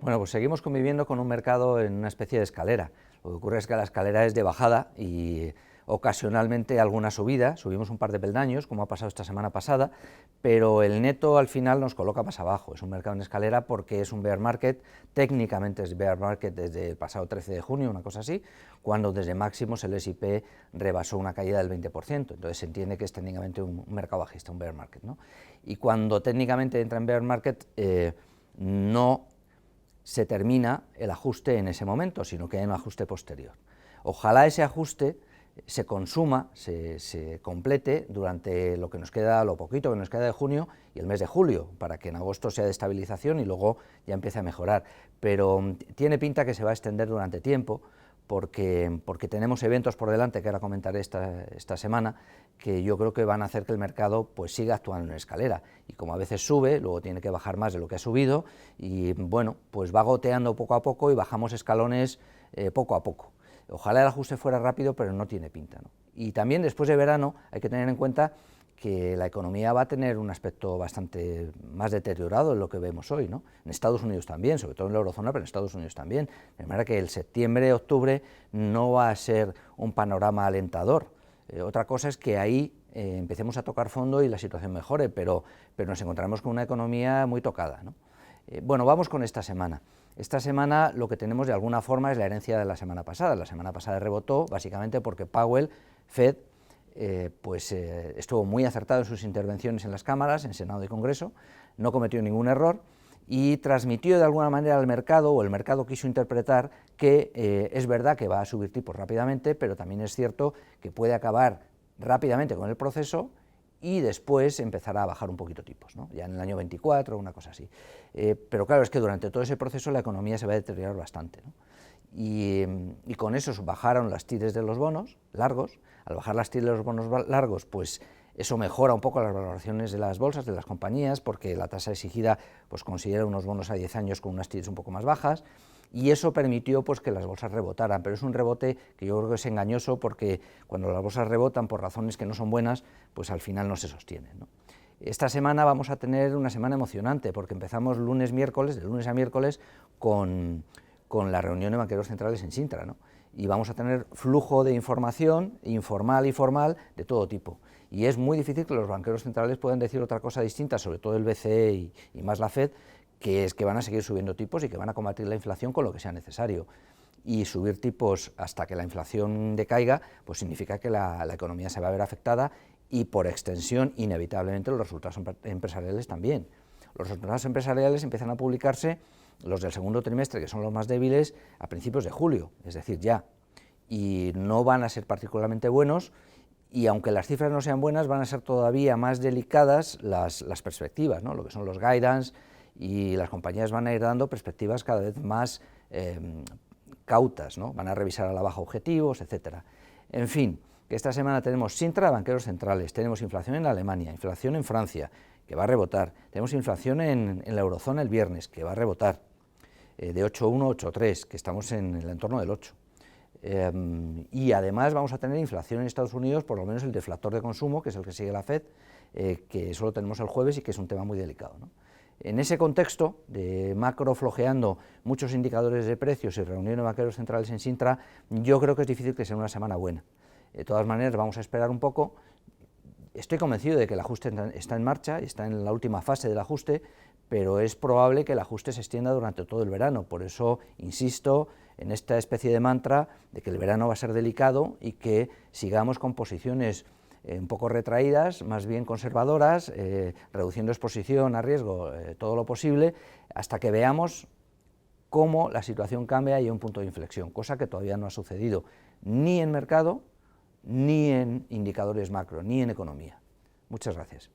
Bueno, pues seguimos conviviendo con un mercado en una especie de escalera. Lo que ocurre es que la escalera es de bajada y ocasionalmente alguna subida, subimos un par de peldaños, como ha pasado esta semana pasada, pero el neto al final nos coloca más abajo. Es un mercado en escalera porque es un bear market, técnicamente es bear market desde el pasado 13 de junio, una cosa así, cuando desde máximos el S&P rebasó una caída del 20%, entonces se entiende que es técnicamente un mercado bajista, un bear market, ¿no? Y cuando técnicamente entra en bear market, no se termina el ajuste en ese momento, sino que hay un ajuste posterior. Ojalá ese ajuste se consuma, se complete durante lo que nos queda, lo poquito que nos queda de junio y el mes de julio, para que en agosto sea de estabilización y luego ya empiece a mejorar. Pero tiene pinta que se va a extender durante tiempo, porque tenemos eventos por delante, que ahora comentaré esta semana, que yo creo que van a hacer que el mercado pues siga actuando en escalera, y como a veces sube, luego tiene que bajar más de lo que ha subido, y bueno, pues va goteando poco a poco y bajamos escalones poco a poco. Ojalá el ajuste fuera rápido, pero no tiene pinta, ¿no? Y también después de verano hay que tener en cuenta que la economía va a tener un aspecto bastante más deteriorado de lo que vemos hoy, ¿no? En Estados Unidos también, sobre todo en la eurozona, pero en Estados Unidos también, de manera que el septiembre-octubre no va a ser un panorama alentador. Otra cosa es que ahí empecemos a tocar fondo y la situación mejore, pero nos encontraremos con una economía muy tocada, ¿no? Bueno, vamos con esta semana. Esta semana lo que tenemos de alguna forma es la herencia de la semana pasada. La semana pasada rebotó básicamente porque Powell, Fed, estuvo muy acertado en sus intervenciones en las cámaras, en Senado y Congreso, no cometió ningún error y transmitió de alguna manera al mercado, o el mercado quiso interpretar que es verdad que va a subir tipos rápidamente, pero también es cierto que puede acabar rápidamente con el proceso y después empezará a bajar un poquito tipos, ¿no? Ya en el año 24, una cosa así. Pero claro, es que durante todo ese proceso la economía se va a deteriorar bastante, ¿no? Y con eso bajaron las TIRs de los bonos largos. Al bajar las TIRs de los bonos largos, pues eso mejora un poco las valoraciones de las bolsas, de las compañías, porque la tasa exigida pues considera unos bonos a 10 años con unas TIRs un poco más bajas, y eso permitió pues que las bolsas rebotaran, pero es un rebote que yo creo que es engañoso, porque cuando las bolsas rebotan por razones que no son buenas, pues al final no se sostienen, ¿no? Esta semana vamos a tener una semana emocionante, porque empezamos lunes-miércoles, de lunes a miércoles, con la reunión de banqueros centrales en Sintra, ¿no? Y vamos a tener flujo de información informal y formal de todo tipo, y es muy difícil que los banqueros centrales puedan decir otra cosa distinta, sobre todo el BCE y más la Fed, que es que van a seguir subiendo tipos y que van a combatir la inflación con lo que sea necesario. Y subir tipos hasta que la inflación decaiga, pues significa que la economía se va a ver afectada, y por extensión, inevitablemente, los resultados empresariales también. Los resultados empresariales empiezan a publicarse, los del segundo trimestre, que son los más débiles, a principios de julio, es decir, ya, y no van a ser particularmente buenos, y aunque las cifras no sean buenas, van a ser todavía más delicadas las perspectivas, ¿no? Lo que son los guidance, y las compañías van a ir dando perspectivas cada vez más cautas, ¿no? Van a revisar a la baja objetivos, etcétera. En fin, que esta semana tenemos Sintra de banqueros centrales, tenemos inflación en Alemania, inflación en Francia, que va a rebotar, tenemos inflación en la eurozona el viernes, que va a rebotar, de 8,1 a 8,3, que estamos en el entorno del 8. Y además vamos a tener inflación en Estados Unidos, por lo menos el deflator de consumo, que es el que sigue la Fed, que solo tenemos el jueves y que es un tema muy delicado, ¿no? En ese contexto de macro flojeando muchos indicadores de precios y reunión de banqueros centrales en Sintra, yo creo que es difícil que sea una semana buena. De todas maneras, vamos a esperar un poco. Estoy convencido de que el ajuste está en marcha, está en la última fase del ajuste, pero es probable que el ajuste se extienda durante todo el verano. Por eso insisto en esta especie de mantra de que el verano va a ser delicado y que sigamos con posiciones un poco retraídas, más bien conservadoras, reduciendo exposición a riesgo todo lo posible, hasta que veamos cómo la situación cambia y hay un punto de inflexión, cosa que todavía no ha sucedido ni en mercado, ni en indicadores macro, ni en economía. Muchas gracias.